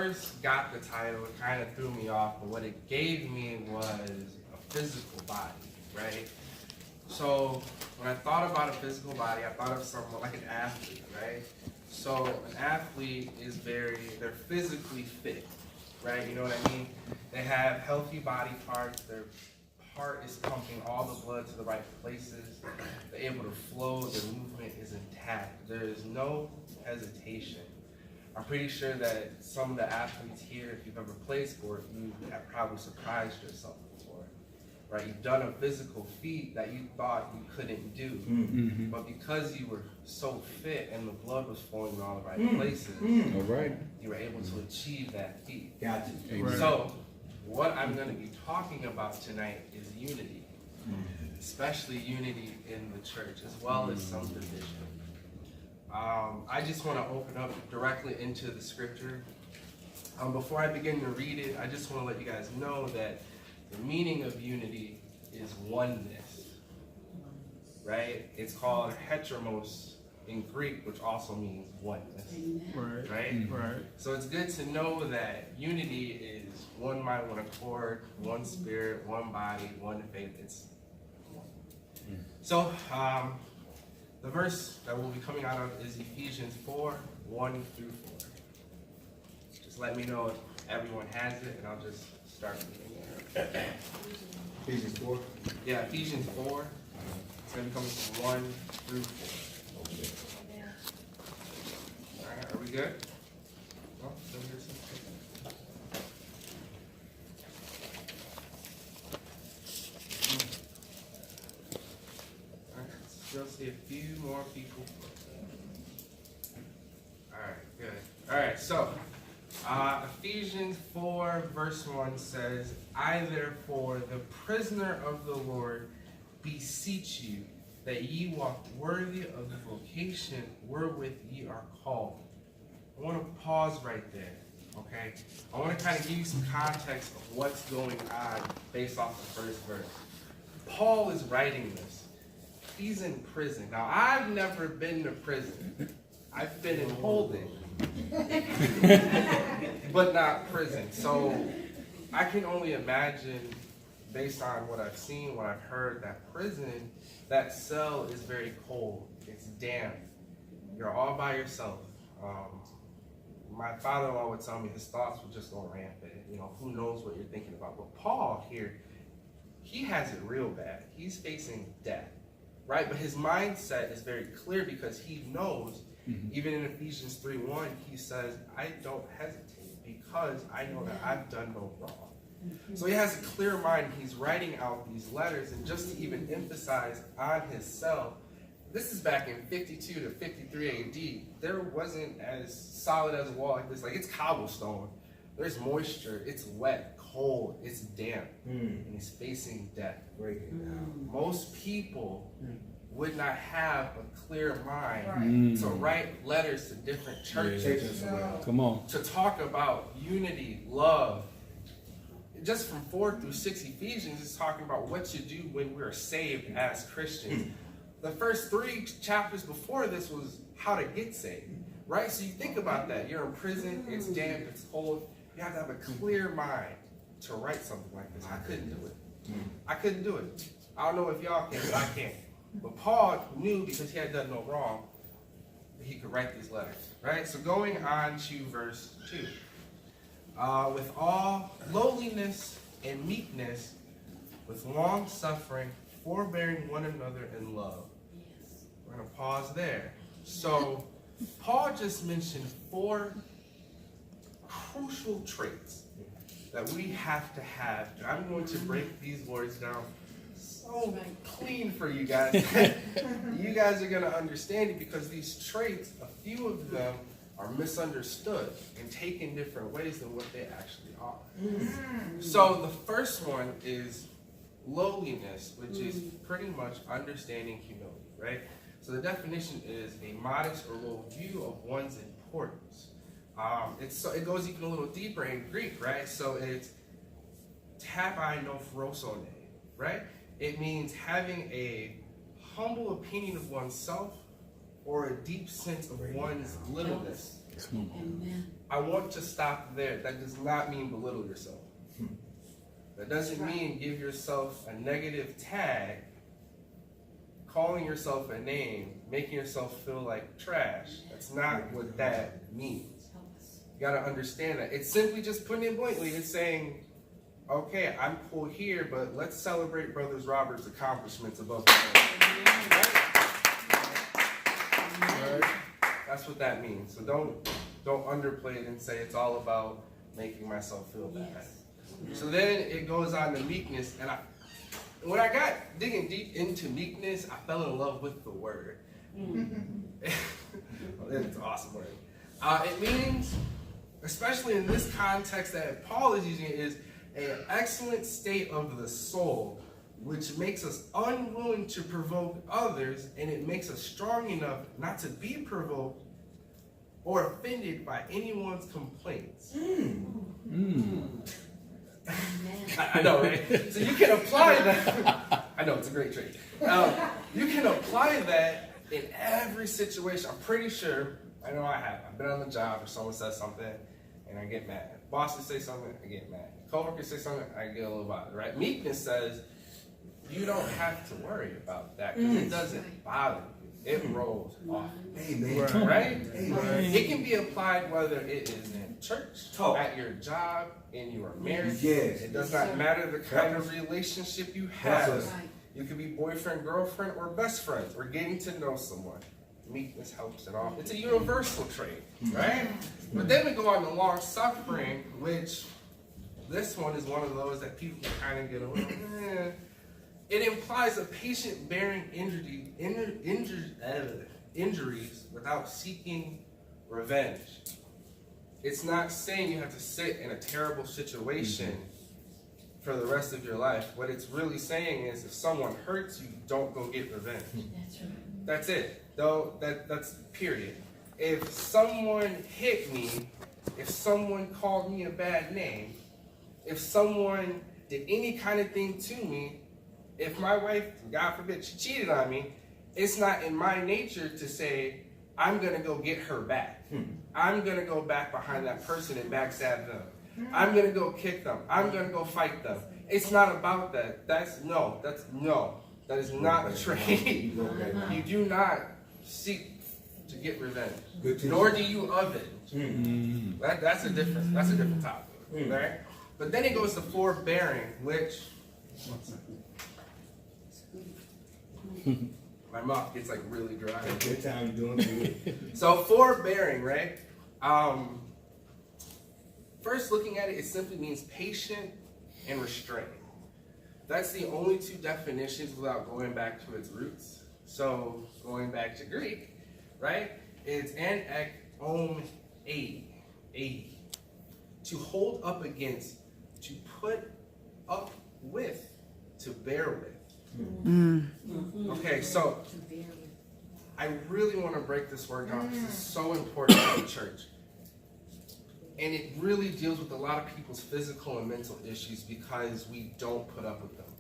first got the title, it kind of threw me off, but what it gave me was a physical body, right? So when I thought about a physical body, I thought of someone like an athlete, right? So an athlete is they're physically fit, right? You know what I mean? They have healthy body parts, their heart is pumping all the blood to the right places, they're able to flow, their movement is intact, there is no hesitation. I'm pretty sure that some of the athletes here, if you've ever played sport, you have probably surprised yourself before, right? You've done a physical feat that you thought you couldn't do, but because you were so fit and the blood was flowing in all the right places, all right, you were able to achieve that feat. Gotcha. So, what I'm going to be talking about tonight is unity, especially unity in the church, as well as some division. I just want to open up directly into the scripture. Before I begin to read it, I just want to let you guys know that the meaning of unity is oneness, right? It's called heteromos in Greek, which also means oneness, right? So it's good to know that unity is one mind, one accord, one spirit, one body, one faith. It's one. So, the verse that we'll be coming out of is Ephesians 4, 1 through 4. Just let me know if everyone has it, and I'll just start reading it. Ephesians 4? Yeah, Ephesians 4. It's going to be coming from 1 through 4. Okay. All right, are we good? Well, still hear something. Still see a few more people. Alright, good. Alright, so Ephesians 4 verse 1 says, I therefore, the prisoner of the Lord, beseech you that ye walk worthy of the vocation wherewith ye are called. I want to pause right there, okay? I want to kind of give you some context of what's going on based off the first verse. Paul is writing this. He's in prison. Now, I've never been to prison. I've been in holding, but not prison. So I can only imagine, based on what I've seen, what I've heard, that prison, that cell is very cold. It's damp. You're all by yourself. My father-in-law would tell me his thoughts would just go rampant. You know, who knows what you're thinking about. But Paul here, he has it real bad. He's facing death. Right, but his mindset is very clear because he knows, even in Ephesians 3:1, he says, I don't hesitate because I know that I've done no wrong. So he has a clear mind. He's writing out these letters, and just to even emphasize on his cell, this is back in 52 to 53 AD. There wasn't as solid as a wall like this. Like, it's cobblestone. There's moisture. It's wet, cold. It's damp. And he's facing death. Most people would not have a clear mind to write letters to different churches. Come on. To talk about unity, love. Just from 4 through 6 Ephesians is talking about what you do when we're saved as Christians. The first 3 chapters before this was how to get saved. Right? So you think about that. You're in prison, it's damp, it's cold. You have to have a clear mind to write something like this. I couldn't do it. I couldn't do it. I don't know if y'all can, but I can't. But Paul knew, because he had done no wrong, that he could write these letters. Right? So going on to verse 2. With all lowliness and meekness, with long suffering, forbearing one another in love. We're going to pause there. So Paul just mentioned 4 crucial traits that we have to have. And I'm going to break these words down so clean for you guys. You guys are going to understand it, because these traits, a few of them are misunderstood and taken different ways than what they actually are. So the first one is lowliness, which is pretty much understanding humility, right? So the definition is a modest or low view of one's importance. It goes even a little deeper in Greek, right? So it's tabai no frosone, right? It means having a humble opinion of oneself or a deep sense of one's littleness. I want to stop there. That does not mean belittle yourself. That doesn't mean give yourself a negative tag, calling yourself a name, making yourself feel like trash. That's not what that means. You gotta understand that. It's simply just putting it bluntly. It's saying, okay, I'm cool here, but let's celebrate Brothers Robert's accomplishments above the right? That's what that means. So don't underplay it and say it's all about making myself feel bad. So then it goes on to meekness, and when I got digging deep into meekness, I fell in love with the word. It's an awesome word. It means, especially in this context that Paul is using, is an excellent state of the soul, which makes us unwilling to provoke others, and it makes us strong enough not to be provoked or offended by anyone's complaints. I know, right? So you can apply that. I know, it's a great trait. You can apply that in every situation. I'm pretty sure, I know I have. I've been on the job, or someone says something, and I get mad. Bosses say something, I get mad. Coworkers say something, I get a little bothered, right? Meekness says, you don't have to worry about that, because it doesn't bother you. It rolls off. Amen. Right? Amen. It can be applied whether it is in church, at your job, in your marriage. Yes. It does not matter the kind of relationship you have. You could be boyfriend, girlfriend, or best friends, or getting to know someone. Meekness helps it all. It's a universal trait, right? But then we go on to long suffering, which this one is one of those that people kind of get a little, It implies a patient bearing injuries without seeking revenge. It's not saying you have to sit in a terrible situation for the rest of your life. What it's really saying is if someone hurts you, don't go get revenge. That's right. That's it. Though that's period. If someone hit me, if someone called me a bad name, if someone did any kind of thing to me, if my wife, God forbid, she cheated on me, it's not in my nature to say, I'm going to go get her back. I'm going to go back behind that person and backstab them. I'm going to go kick them. I'm going to go fight them. It's not about that. That is not a trait. You do not seek to get revenge, nor do you avenge. That's a different topic, right? But then it goes to forbearing, which my mouth gets like really dry. Good time doing good. So forbearing, right? First looking at it, it simply means patient and restrained. That's the only two definitions without going back to its roots. So going back to Greek, right? It's an aid. To hold up against, to put up with, to bear with. Okay, so I really want to break this word down because it's so important for the church. And it really deals with a lot of people's physical and mental issues because we don't put up with them.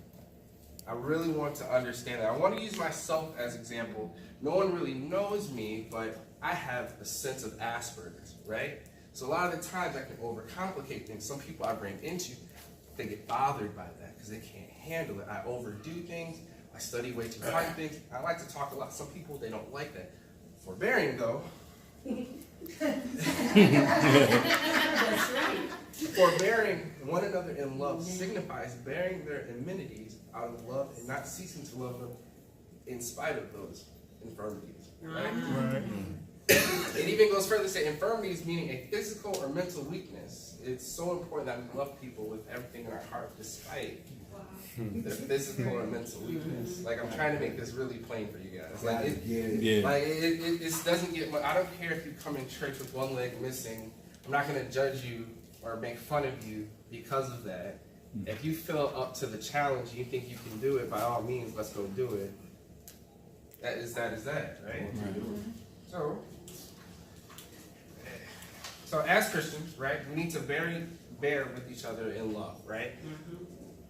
I really want to understand that. I want to use myself as example. No one really knows me, but I have a sense of Asperger's, right? So a lot of the times I can overcomplicate things. Some people I bring into, they get bothered by that because they can't handle it. I overdo things. I study way too hard things. I like to talk a lot. Some people, they don't like that. Forbearing, though. That's right. Forbearing one another in love signifies bearing their enmities out of love and not ceasing to love them in spite of those infirmities. Right? It even goes further to say infirmities meaning a physical or mental weakness. It's so important that we love people with everything in our heart despite their physical or mental weakness. Like, I'm trying to make this really plain for you guys. Like, it doesn't get much. I don't care if you come in church with one leg missing. I'm not going to judge you or make fun of you because of that. If you feel up to the challenge and you think you can do it, by all means, let's go do it. That is that, right? So as Christians, right, we need to bear with each other in love, right?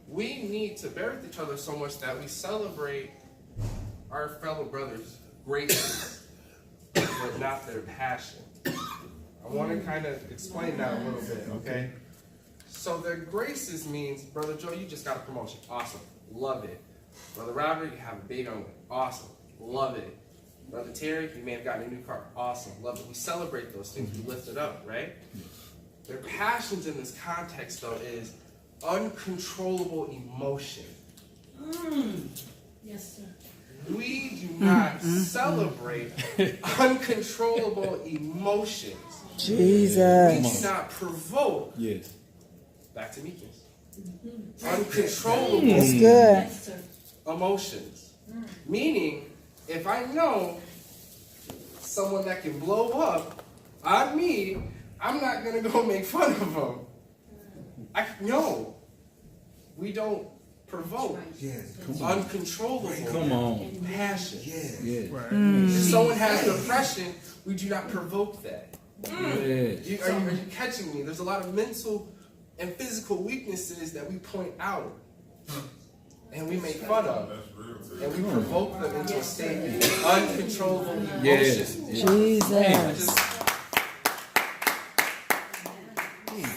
We need to bear with each other so much that we celebrate our fellow brothers' greatness, but not their passion. I want to kind of explain that a little bit, okay? So the graces means, Brother Joe, you just got a promotion. Awesome. Love it. Brother Robert, you have a big on. Awesome. Love it. Brother Terry, you may have gotten a new car. Awesome. Love it. We celebrate those things. We lift it up, right? Their passions in this context, though, is uncontrollable emotion. Yes, sir. We do not celebrate uncontrollable emotions. Jesus. We do not provoke. Yes. Back to meekness. Uncontrollable That's good. Yes, sir. emotions. Meaning, if I know someone that can blow up on me, I'm not going to go make fun of them. No. We don't provoke Yes. uncontrollable Come on. passion. Yes. Yes. If someone has depression, we do not provoke that. Yes. Are you catching me? There's a lot of mental and physical weaknesses that we point out and we make fun of. And we provoke them into a state of uncontrollable emotion. Yes. Jesus.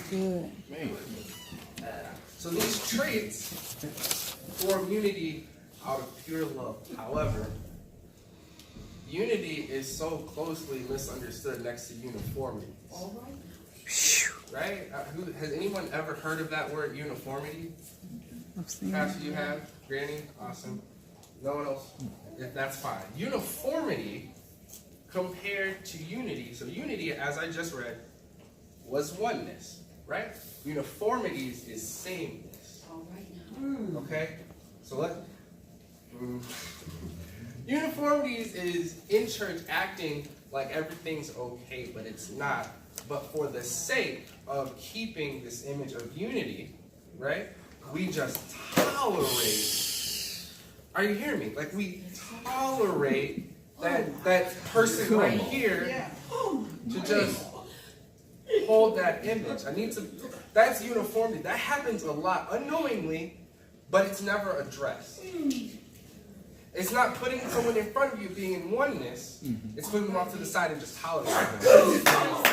Good. So these traits form unity out of pure love. However, unity is so closely misunderstood next to uniformity. All right. Right? Has anyone ever heard of that word, uniformity? I've seen it. Pastor, you have? Granny? Awesome. No one else? That's fine. Uniformity compared to unity. So unity, as I just read, was oneness, right? Uniformities is sameness. All right now. Okay? So uniformities is in church acting like everything's okay, but it's not. But for the sake of keeping this image of unity, right? We just tolerate. Are you hearing me? Like we tolerate that person right here to just hold that image. That's uniformity. That happens a lot unknowingly, but it's never addressed. It's not putting someone in front of you being in oneness. It's putting them off to the side and just tolerating them.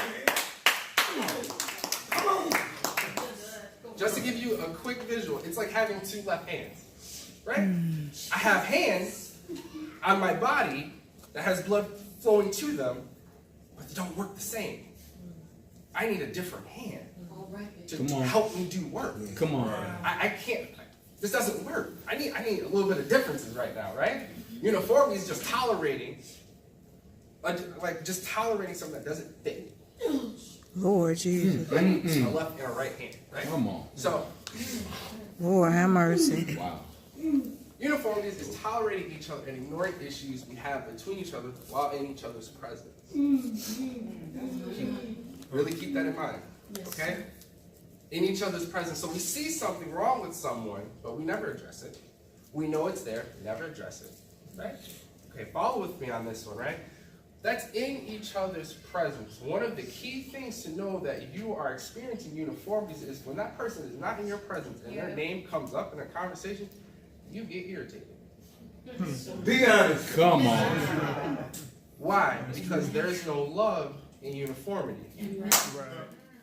Just to give you a quick visual, it's like having two left hands, right? I have hands on my body that has blood flowing to them, but they don't work the same. I need a different hand All right. to help me do work. Come on. I can't. This doesn't work. I need a little bit of differences right now, right? Uniformity is just tolerating, just tolerating something that doesn't fit. Lord Jesus. I need a left and a right hand, right? Come on. So Lord, have mercy. Wow. uniformity is tolerating each other and ignoring issues we have between each other while in each other's presence. Really keep that in mind, okay? In each other's presence. So we see something wrong with someone, but we never address it. We know it's there, we never address it, right? Okay, follow with me on this one, right? That's in each other's presence. One of the key things to know that you are experiencing uniformities is when that person is not in your presence and their name comes up in a conversation, you get irritated. Be honest. Come on. Why? Because there's no love in uniformity.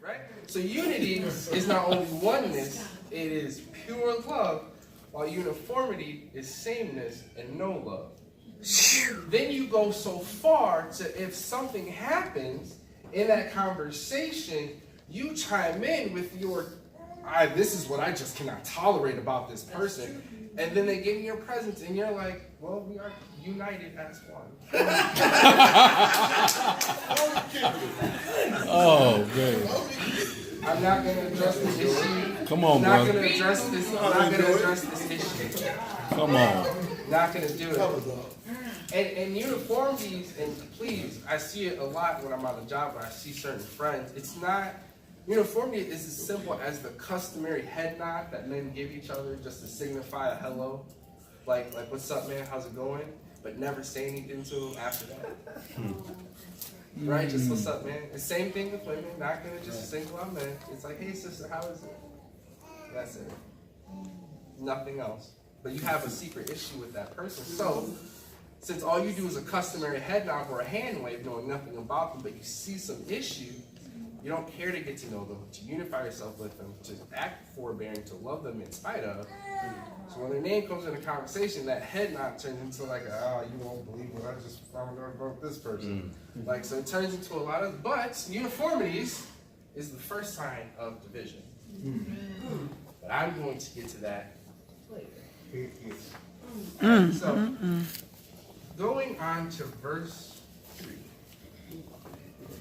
Right? So unity is not only oneness, it is pure love, while uniformity is sameness and no love. Then you go so far to if something happens in that conversation, you chime in with your, this is what I just cannot tolerate about this person. And then they get in your presence and you're like, well, we are united as one. Oh, good. I'm not going to address this issue. Come on, I'm not brother. going to address this. I'm not going to address this issue. Come on. Not going to do it. And uniformities, and please, I see it a lot when I'm on the job, when I see certain friends. It's not, uniformity is as simple as the customary head nod that men give each other just to signify a hello. Like what's up, man? How's it going? But never say anything to them after that. Right? Just what's up, man? The same thing with women. Not gonna just single out men. It's like, hey, sister, how is it? That's it. Nothing else. But you have a secret issue with that person. So, since all you do is a customary head nod or a hand wave, knowing nothing about them, but you see some issue, You don't care to get to know them, to unify yourself with them, to act forbearing, to love them in spite of. So when their name comes in a conversation, that head nod turns into like, you won't believe what I just found out about this person. Like, so it turns into a lot of, but uniformities is the first sign of division. But I'm going to get to that later. So, going on to verse 3.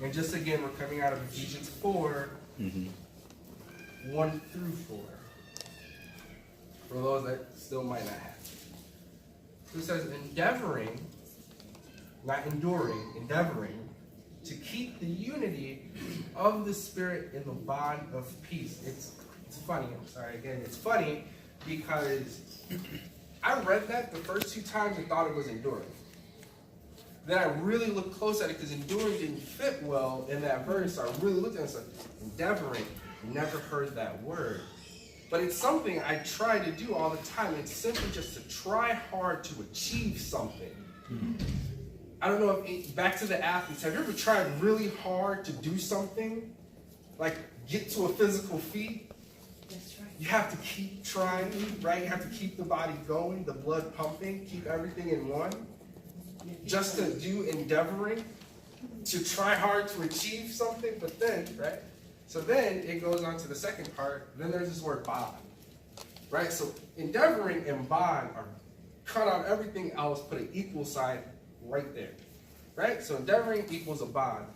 And just again, we're coming out of Ephesians 4, 1 through 4. For those that still might not have. So it says, endeavoring, not enduring, endeavoring, to keep the unity of the Spirit in the bond of peace. It's funny, I'm sorry again, it's funny because I read that the first 2 times and thought it was enduring. Then I really looked close at it because enduring didn't fit well in that verse. So I really looked at it and said, endeavoring, never heard that word. But it's something I try to do all the time. It's simply just to try hard to achieve something. I don't know if, back to the athletes, have you ever tried really hard to do something? Like get to a physical feat? That's right. You have to keep trying, right? You have to keep the body going, the blood pumping, keep everything in one. Just to do endeavoring, to try hard to achieve something, but then, right? So then it goes on to the second part. Then there's this word bond, right? So endeavoring and bond are cut out everything else, put an equal sign right there, right? So endeavoring equals a bond.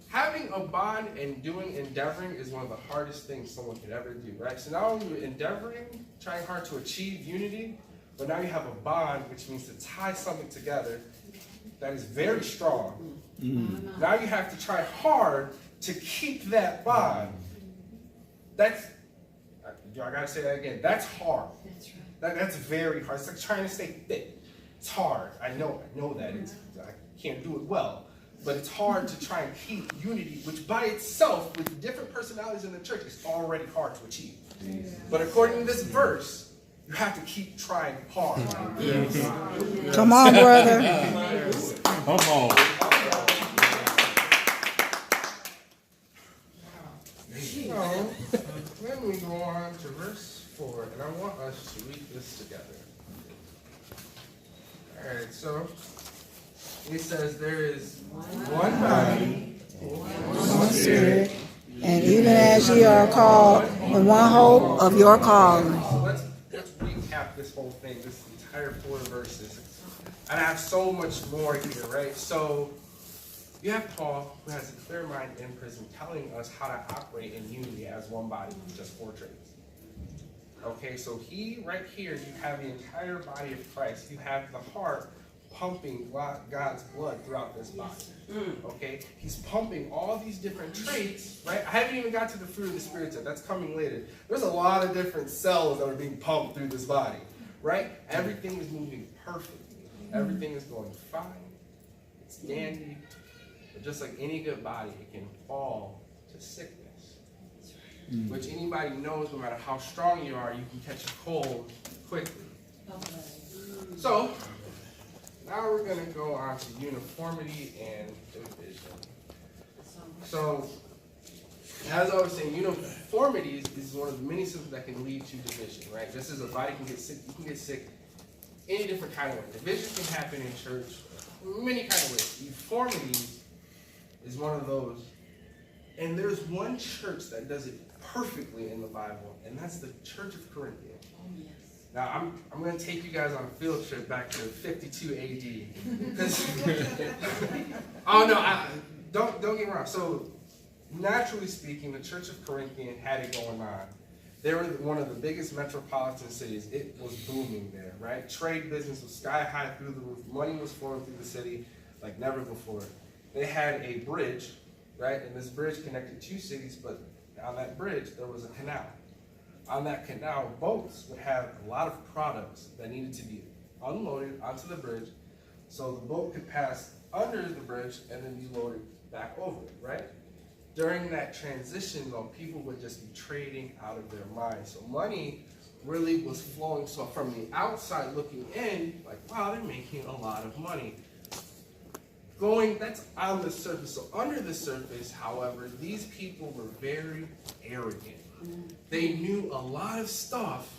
Having a bond and doing endeavoring is one of the hardest things someone could ever do, right? So not only are you endeavoring, trying hard to achieve unity, but now you have a bond, which means to tie something together that is very strong. Now you have to try hard to keep that bond. That's, I gotta say that again, that's hard. That's right. That's very hard. It's like trying to stay fit. It's hard. I know that. I can't do it well. But it's hard to try and keep unity, which by itself, with different personalities in the church, is already hard to achieve. But according to this verse, you have to keep trying hard. Come on, brother. Come on. So, then we go on to verse 4, and I want us to read this together. Alright, so it says there is one body, One Spirit, and even as ye are called in one hope of your calling. So let's recap this whole thing, this entire 4 verses. And I have so much more here, right? So you have Paul, who has a clear mind in prison, telling us how to operate in unity as one body, just 4 traits. Okay, so he, right here, you have the entire body of Christ. You have the heart pumping God's blood throughout this body. Okay, he's pumping all these different traits, right? I haven't even got to the fruit of the Spirit yet. That's coming later. There's a lot of different cells that are being pumped through this body, right? Everything is moving perfectly. Everything is going fine. It's dandy. But just like any good body, it can fall to sickness. Which anybody knows, no matter how strong you are, you can catch a cold quickly. So, now we're going to go on to uniformity and division. So, as I was saying, uniformity is one of the many symptoms that can lead to division, right? Just as a body can get sick, you can get sick any different kind of way. Division can happen in church many kind of ways. Uniformity is one of those. And there's one church that does it perfectly in the Bible, and that's the Church of Corinthians. Oh, yes. Now, I'm going to take you guys on a field trip back to 52 AD. Oh, no, don't get me wrong. So, naturally speaking, the Church of Corinthians had it going on. They were one of the biggest metropolitan cities. It was booming there, right? Trade business was sky high through the roof. Money was flowing through the city like never before. They had a bridge, right? And this bridge connected 2 cities, but on that bridge, there was a canal. On that canal, boats would have a lot of products that needed to be unloaded onto the bridge so the boat could pass under the bridge and then be loaded back over it, right? During that transition, though, people would just be trading out of their minds. So money really was flowing. So from the outside looking in, like, wow, they're making a lot of money. that's on the surface. So under the surface, however, these people were very arrogant. They knew a lot of stuff,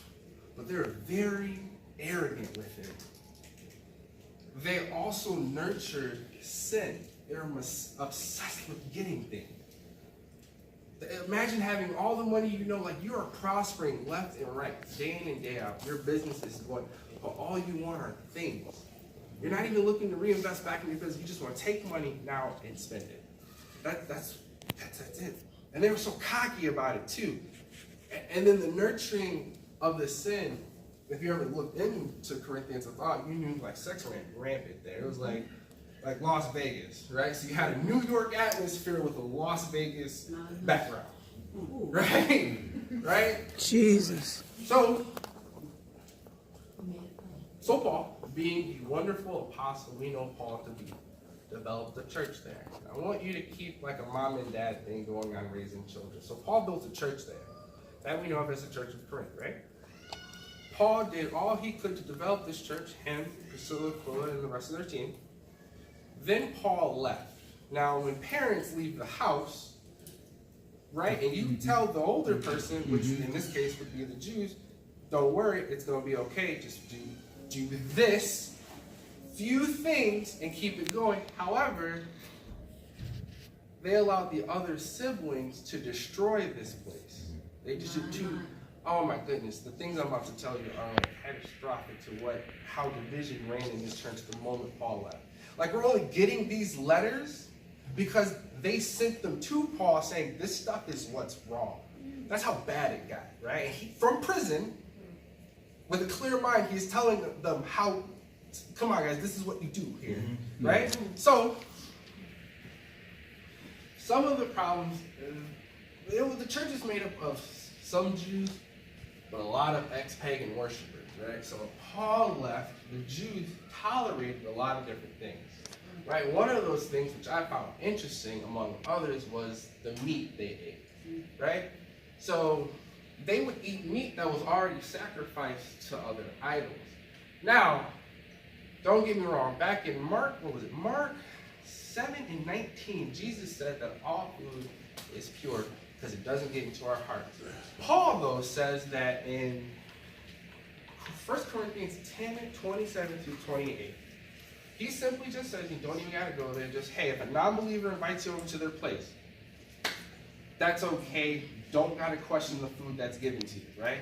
but they were very arrogant with it. They also nurtured sin. They were obsessed with getting things. Imagine having all the money you know, like you are prospering left and right, day in and day out. Your business is going, but all you want are things. You're not even looking to reinvest back in your business. You just want to take money now and spend it. That's it. And they were so cocky about it too. And then the nurturing of the sin, if you ever looked into Corinthians, I thought you knew like sex ran rampant there. It was like Las Vegas, right? So you had a New York atmosphere with a Las Vegas background, right? Right? Jesus. So Paul, being the wonderful apostle we know Paul to be, developed a church there. I want you to keep like a mom and dad thing going on raising children. So Paul built a church there. That we know of as the Church of Corinth, right? Paul did all he could to develop this church, him, Priscilla, Aquila, and the rest of their team. Then Paul left. Now, when parents leave the house, right, and you tell the older person, which in this case would be the Jews, don't worry, it's going to be okay, just do this few things and keep it going. However, they allowed the other siblings to destroy this place. They just do, oh my goodness, the things I'm about to tell you are like catastrophic to how division ran in this church the moment Paul left. Like we're only getting these letters because they sent them to Paul saying this stuff is what's wrong. That's how bad it got, right? And from prison, with a clear mind, he's telling them how, come on guys, this is what you do here, right? So, some of the problems, the church is made up of some Jews, but a lot of ex-pagan worshipers, right? So when Paul left, the Jews tolerated a lot of different things, right? One of those things which I found interesting, among others, was the meat they ate, right? So they would eat meat that was already sacrificed to other idols. Now, don't get me wrong, back in Mark 7:19, Jesus said that all food is pure because it doesn't get into our hearts. Paul, though, says that in 1 Corinthians 10:27-28, he simply just says, you don't even got to go there, just, hey, if a non-believer invites you over to their place, that's okay. Don't got to question the food that's given to you, right?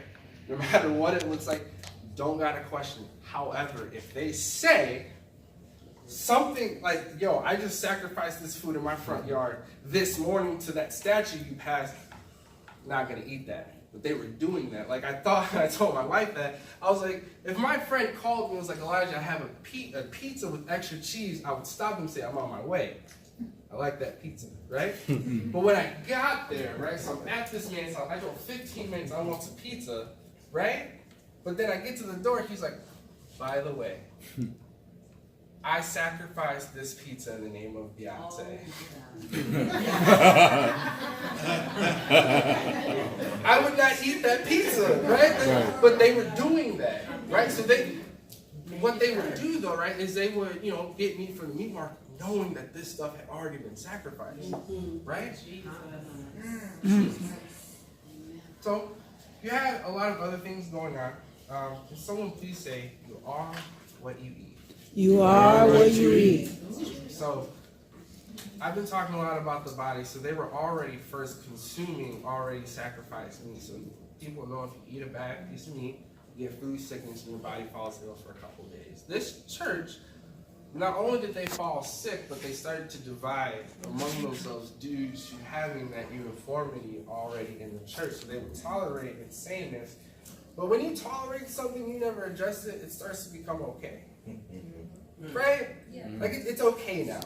No matter what it looks like, don't got to question it. However, if they say something like, yo, I just sacrificed this food in my front yard this morning to that statue you passed, not going to eat that. But they were doing that. Like I told my wife that, I was like, if my friend called me and was like, Elijah, I have a pizza with extra cheese, I would stop and say, I'm on my way. I like that pizza, right? But when I got there, right, so I'm at this man's house, I drove 15 minutes, I want some pizza, right? But then I get to the door, he's like, by the way, I sacrificed this pizza in the name of Beyonce. I would not eat that pizza, right? But they were doing that, right? So what they would do though, right, is they would, get meat from the meat market knowing that this stuff had already been sacrificed, right? So you had a lot of other things going on. Can someone please say, you are what you eat? You are what you eat. So, I've been talking a lot about the body, so they were already first consuming already sacrificed meat. So people know if you eat a bad piece of meat, you get food sickness and your body falls ill for a couple of days. This church, not only did they fall sick, but they started to divide among themselves due to having that uniformity already in the church. So they would tolerate insaneness. But when you tolerate something, you never address it, it starts to become okay. Right? Yeah. Like it's okay now.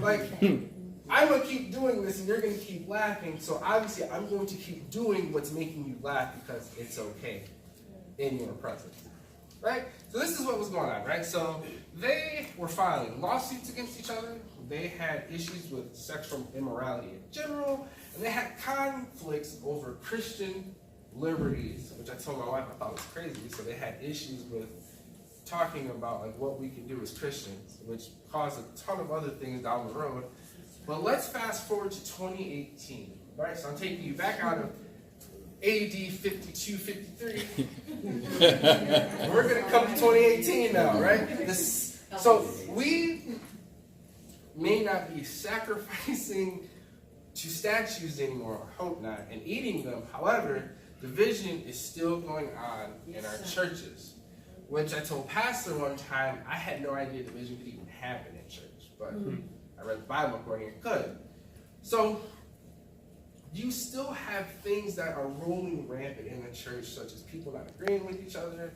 Like I'm gonna keep doing this and you're gonna keep laughing, so obviously I'm going to keep doing what's making you laugh because it's okay in your presence. Right? So this is what was going on, right? So they were filing lawsuits against each other, they had issues with sexual immorality in general, and they had conflicts over Christian liberties, which I told my wife I thought was crazy. So they had issues with talking about like what we can do as Christians, which caused a ton of other things down the road. But let's fast forward to 2018, right? So I'm taking you back out of AD 52, 53. We're going to come to 2018 now, right? So we may not be sacrificing to statues anymore, I hope not, and eating them. However, division is still going on in our churches, which I told Pastor one time, I had no idea division could even happen in church, but I read the Bible according it could. So you still have things that are rolling rampant in the church, such as people not agreeing with each other,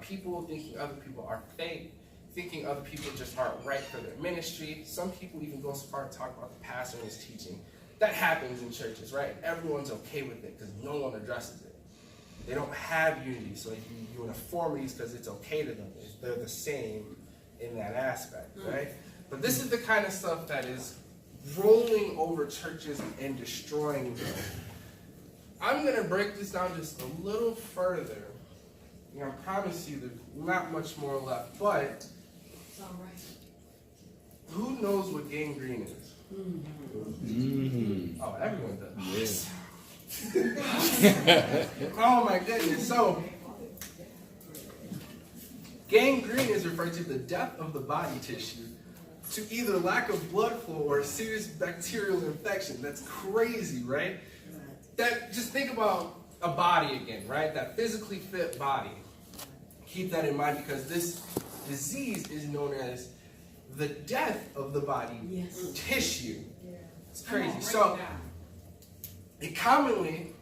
people thinking other people are fake, thinking other people just aren't right for their ministry. Some people even go so far to talk about the pastor and his teaching. That happens in churches, right? Everyone's okay with it because no one addresses it. They don't have unity, so you uniformities because it's okay to them. They're the same in that aspect, right? But this is the kind of stuff that is rolling over churches and destroying them. I'm going to break this down just a little further. I promise you there's not much more left, but It's all right. who knows what gangrene is? Mm-hmm. Oh, everyone does. Yeah. Oh my goodness. So, gangrene is referred to the death of the body tissue to either lack of blood flow or a serious bacterial infection. That's crazy, right? That, just think about a body again, right? That physically fit body. Keep that in mind because this disease is known as the death of the body tissue. It's crazy. So it commonly,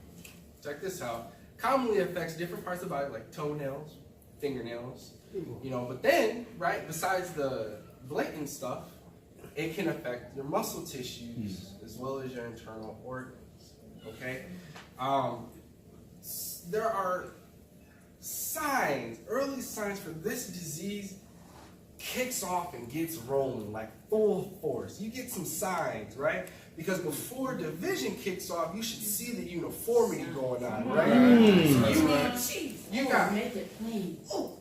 check this out, commonly affects different parts of the body like toenails, fingernails, but then, right, besides the blatant stuff, it can affect your muscle tissues as well as your internal organs, okay? There are signs, early signs for this disease kicks off and gets rolling like full force. You get some signs, right? Because before division kicks off, you should see the uniformity going on, right?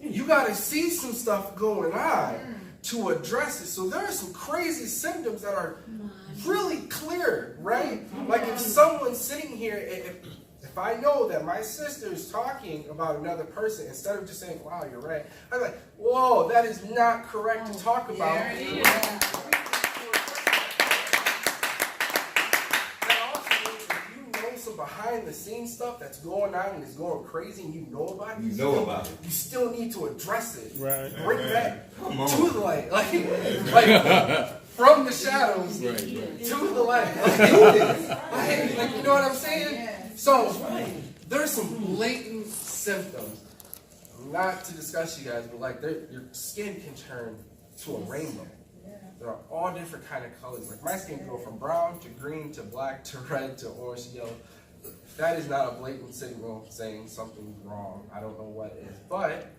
You got to see some stuff going on to address it. So there are some crazy symptoms that are really clear, right? Like if someone's sitting here, if I know that my sister is talking about another person, instead of just saying, wow, you're right, I'm like, whoa, that is not correct to talk about. That also means if you know some behind the scenes stuff that's going on and is going crazy and you know about it, you still need to address it. Right. Bring it back to the light. Like from the shadows to the light. Like, you know what I'm saying? So, there's some blatant symptoms. Not to discuss you guys, but like your skin can turn to a rainbow. There are all different kind of colors. Like my skin can go from brown to green to black to red to orange to yellow. That is not a blatant signal saying something's wrong. I don't know what it is. But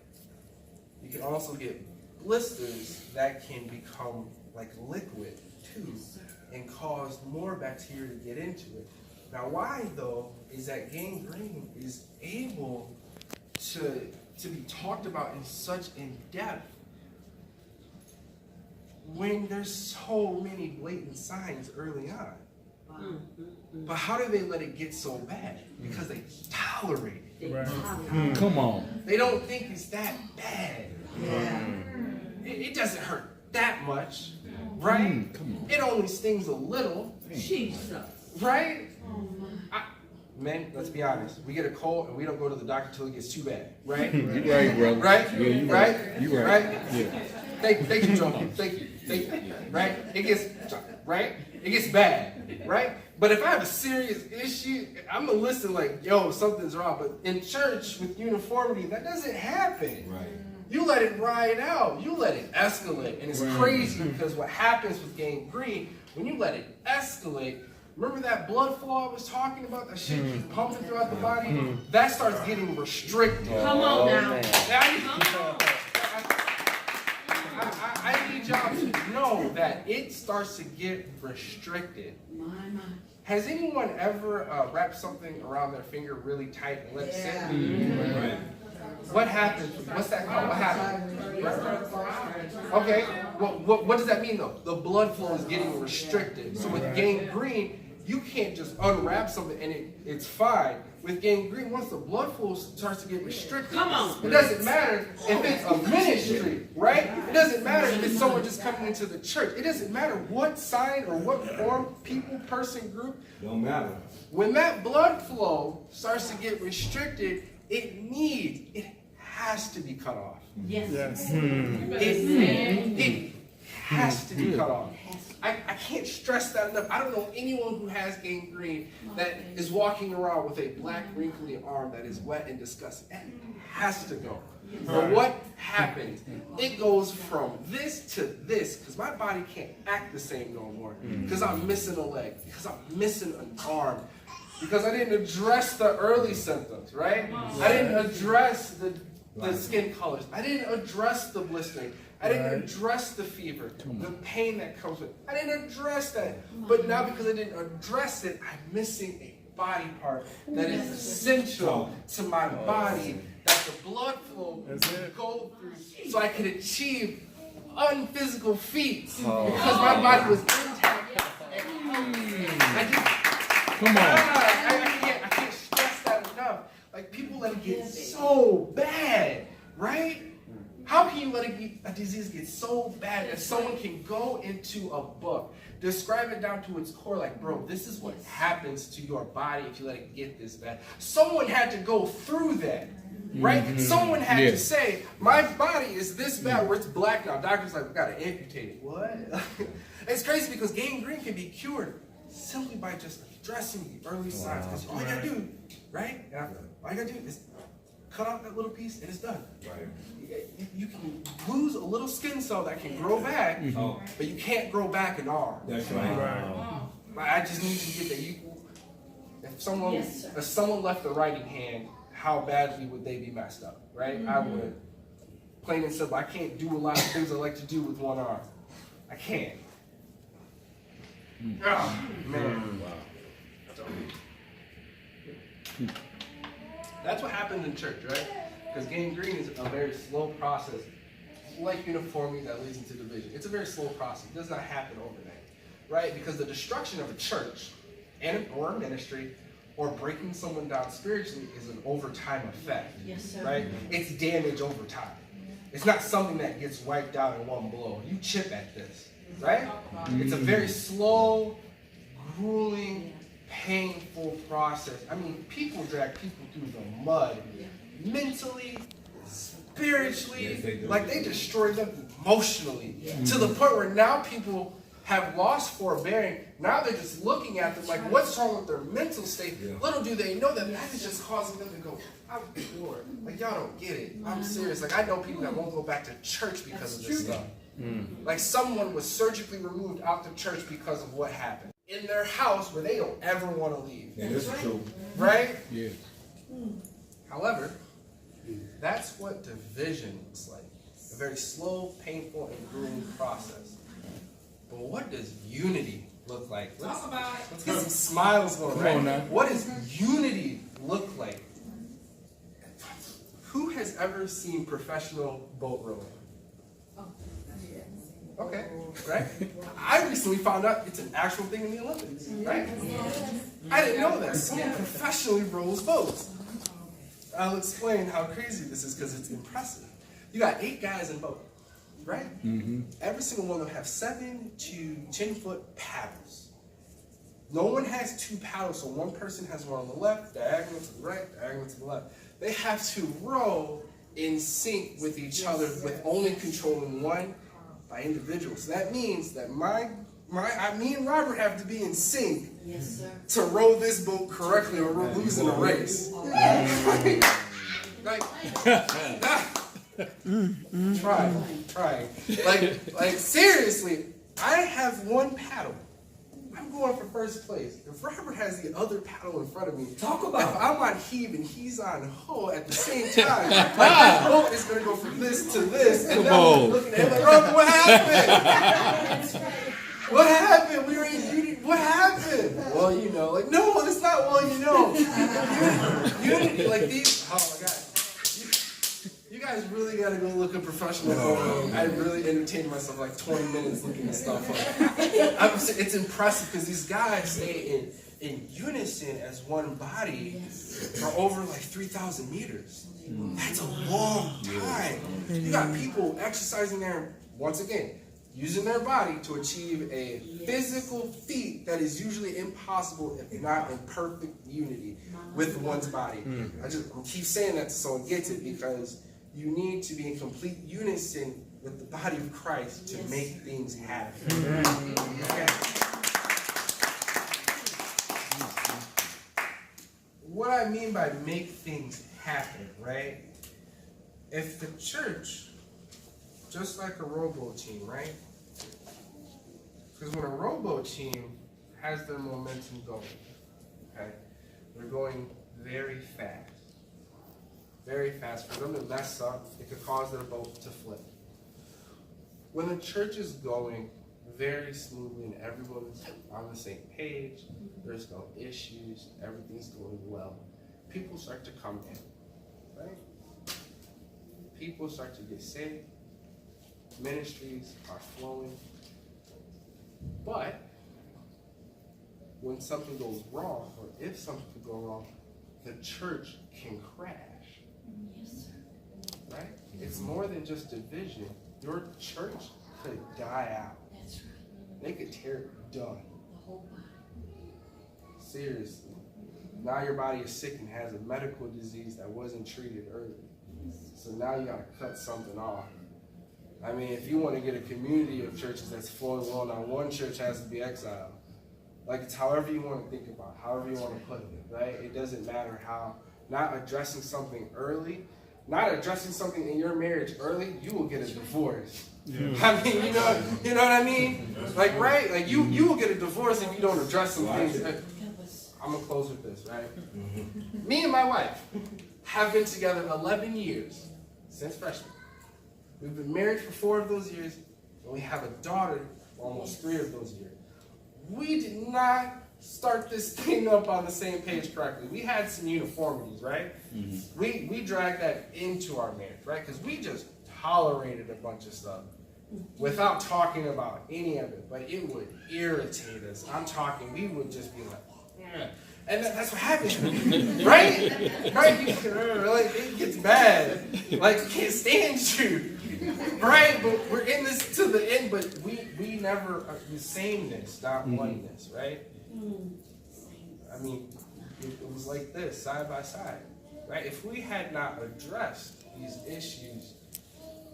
you can also get blisters that can become like liquid too and cause more bacteria to get into it. Now, why, though, is that gangrene is able to be talked about in such in-depth when there's so many blatant signs early on? But how do they let it get so bad? Because they tolerate it. Come on. They don't think it's that bad. It doesn't hurt that much, right? Come on. It only stings a little. Jesus. Right? Men, let's be honest. We get a cold and we don't go to the doctor until it gets too bad. Right? You're right, brother. Right? Yeah, you right? You're right. Right? Yeah. Thank you, Joe. Thank you. Right? It gets bad. Right? But if I have a serious issue, I'm gonna listen like, yo, something's wrong. But in church with uniformity, that doesn't happen. Right. You let it ride out. You let it escalate. And it's crazy because what happens with gangrene, when you let it escalate, remember that blood flow I was talking about? That shit keeps pumping throughout the body? That starts getting restricted. Come on now. I need y'all to know that it starts to get restricted. Has anyone ever wrapped something around their finger really tight and let it sit? What happened? What's that called? What happened? Okay. What does that mean though? The blood flow is getting restricted. So with gangrene, you can't just unwrap something and it's fine. With gangrene, once the blood flow starts to get restricted, it doesn't matter if it's a ministry, right? It doesn't matter if it's someone just coming into the church. It doesn't matter what sign or what form, people, person, group. Don't matter. When that blood flow starts to get restricted, it has to be cut off. Yes. It has to be cut off. I can't stress that enough. I don't know anyone who has gangrene that is walking around with a black wrinkly arm that is wet and disgusting. It has to go. But what happens? It goes from this to this because my body can't act the same no more because I'm missing a leg, because I'm missing an arm, because I didn't address the early symptoms, right? I didn't address the skin colors. I didn't address the blistering. I didn't address the fever, the pain that comes with it. I didn't address that. But now because I didn't address it, I'm missing a body part that is essential to my body, that the blood flow can go through so I can achieve unphysical feats because my body was intact. I can't stress that enough. Like people let it get so bad, right? How can you let a disease get so bad that someone can go into a book, describe it down to its core, like, bro, this is what happens to your body if you let it get this bad. Someone had to go through that, right? Someone had to say, my body is this bad where it's black now. Doctor's like, we gotta amputate it. What? It's crazy because gangrene can be cured simply by just addressing the early signs. Because all you gotta do, right? All you gotta do is cut off that little piece and it's done. Right. You can lose a little skin cell that can grow back, but you can't grow back an arm. That's right. I just need you to get that. If someone left the writing hand, how badly would they be messed up, right? I would. Plain and simple. I can't do a lot of things I like to do with one arm. I can't. Oh, man. That's what happens in church, right? Because gangrene is a very slow process, like uniformity that leads into division. It's a very slow process. It does not happen overnight, right? Because the destruction of a church or a ministry or breaking someone down spiritually is an overtime effect, right? It's damage over time. It's not something that gets wiped out in one blow. You chip at this, right? It's a very slow, grueling, painful process. I mean, people drag people through the mud, mentally, spiritually, like they destroy them emotionally, to the point where now people have lost forbearing. Now they're just looking at them like, what's wrong with their mental state? Little do they know that is just causing them to go, I'm bored. Like, y'all don't get it. I'm serious. Like, I know people that won't go back to church because of this stuff. Like, someone was surgically removed out the church because of what happened in their house where they don't ever want to leave. Yeah, this is true. Right? Yeah. However, that's what division looks like. A very slow, painful, and grueling process. But what does unity look like? Let's get some smiles going, right? on now. What does unity look like? Who has ever seen professional boat rowing? Okay, right? I recently found out it's an actual thing in the Olympics, right? I didn't know that. Someone professionally rows boats. I'll explain how crazy this is because it's impressive. You got 8 guys in a boat, right? Every single one of them have 7 to 10 foot paddles. No one has 2 paddles, so one person has one on the left, diagonal to the right, diagonal to the left. They have to row in sync with each other with only controlling one by individual. So that means that me and Robert have to be in sync to row this boat correctly or we're losing a race. Try. Like seriously, I have one paddle. I'm going for first place. If Robert has the other paddle in front of me, if I'm on heave and he's on hoe at the same time, like this boat is gonna go from this to this, and now I'm looking at him like, Robert, what happened? What happened? We were in unity. What happened? Well, you know, like no, it's not. Well, you know, unity, like these. Oh my God. guys really gotta go look at professional photo. I really entertained myself like 20 minutes looking at stuff up. It's impressive because these guys stay in unison as one body for over like 3,000 meters. That's a long time. You got people exercising there, once again, using their body to achieve a physical feat that is usually impossible if not in perfect unity with one's body. I keep saying that so someone gets it, because you need to be in complete unison with the body of Christ to make things happen. Okay. What I mean by make things happen, right? If the church, just like a rowboat team, right? Because when a rowboat team has their momentum going, okay, they're going very fast. Very fast. For them to mess up, it could cause their boat to flip. When the church is going very smoothly and everyone's on the same page, there's no issues, everything's going well, people start to come in, right? People start to get saved, ministries are flowing, but when something goes wrong, or if something could go wrong, the church can crash, right? It's more than just division. Your church could die out. That's right. They could tear it done. The whole body. Seriously. Now your body is sick and has a medical disease that wasn't treated early. So now you gotta cut something off. I mean, if you want to get a community of churches that's flowing well, now one church has to be exiled. Like, it's however you want to think about it, however you want to put it, right? It doesn't matter how. Not addressing something early, not addressing something in your marriage early, you will get a divorce. Yeah. I mean, you know what I mean? Like, right? Like, you will get a divorce if you don't address some things. I'm gonna close with this, right? Me and my wife have been together 11 years since freshman. We've been married for 4 of those years, and we have a daughter for almost 3 of those years. We did not start this thing up on the same page correctly. We had some uniformities, right? We dragged that into our marriage, right? Because we just tolerated a bunch of stuff without talking about any of it, but it would irritate us. I'm talking, we would just be like, and that's what happens, right? Right? Like, it gets bad. Like, can't stand you, right? But we're in this to the end. But we never the sameness, not oneness, right? I mean, it was like this, side by side, right? If we had not addressed these issues,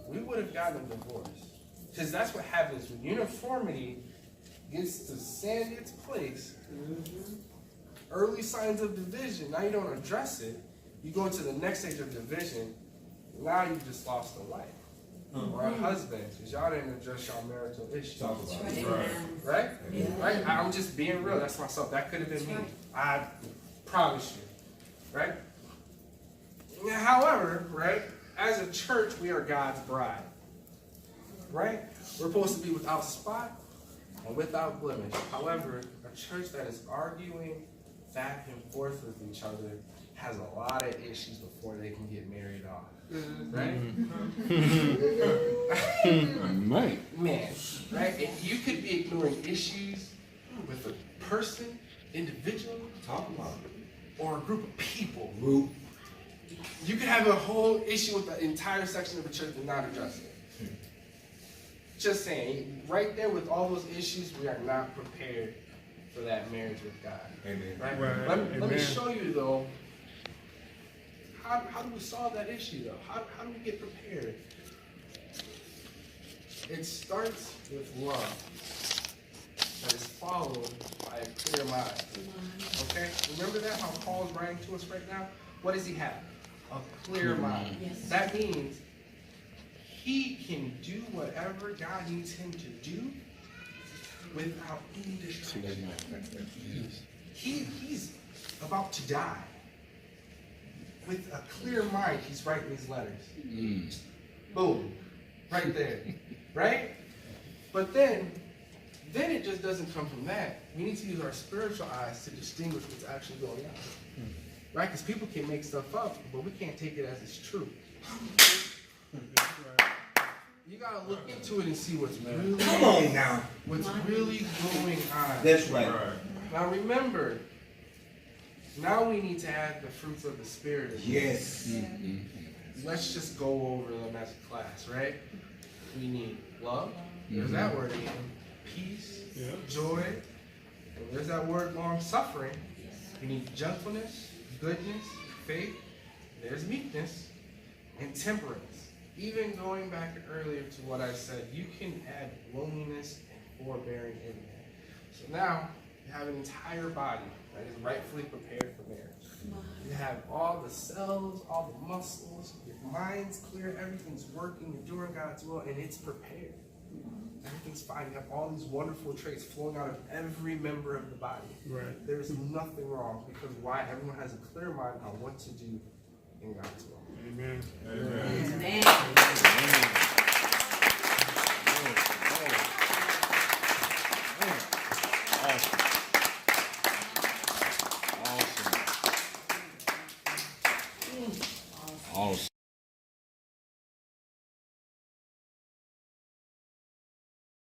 we would have gotten a divorce. Because that's what happens when uniformity gets to stand its place. Early signs of division, now you don't address it, you go into the next stage of division, now you just lost a wife or a husband because y'all didn't address y'all marital issues. Right? Right? I'm just being real, that's myself. That could have been me. I promise you. Right? However, right, as a church, we are God's bride. Right? We're supposed to be without spot and without blemish. However, a church that is arguing back and forth with each other has a lot of issues before they can get married off. Right? Man, right? And you could be ignoring issues with a person, individual, or a group of people. You could have a whole issue with the entire section of the church and not address it. Just saying, right there with all those issues, we are not prepared for that marriage with God. Amen. Right? Let me show you, though, how do we solve that issue, though? How do we get prepared? It starts with love that is followed by a clear mind. Okay? Remember that, how Paul's writing to us right now? What does he have? A clear mind. Yes. That That means he can do whatever God needs him to do without any distraction. He's about to die. With a clear mind, he's writing these letters. Boom. Right there. Right? But then it just doesn't come from that. We need to use our spiritual eyes to distinguish what's actually going on. Right? Because people can make stuff up, but we can't take it as it's true. You gotta look into it and see what's really, Come on now. what's really going on. That's right. Now remember, now we need to add the fruits of the Spirit. Yes. Let's just go over them as a class, right? We need love. There's that word again. Peace, joy, and there's that word long suffering. We need gentleness, goodness, faith. There's meekness and temperance. Even going back earlier to what I said, you can add loneliness and forbearing in there. So now you have an entire body that is rightfully prepared for marriage. You have all the cells, all the muscles, your mind's clear, everything's working, you're doing God's will, and it's prepared. Everything's fine. You have all these wonderful traits flowing out of every member of the body. Right. There's nothing wrong because why? Everyone has a clear mind on what to do in God's will. Amen. Awesome. Awesome.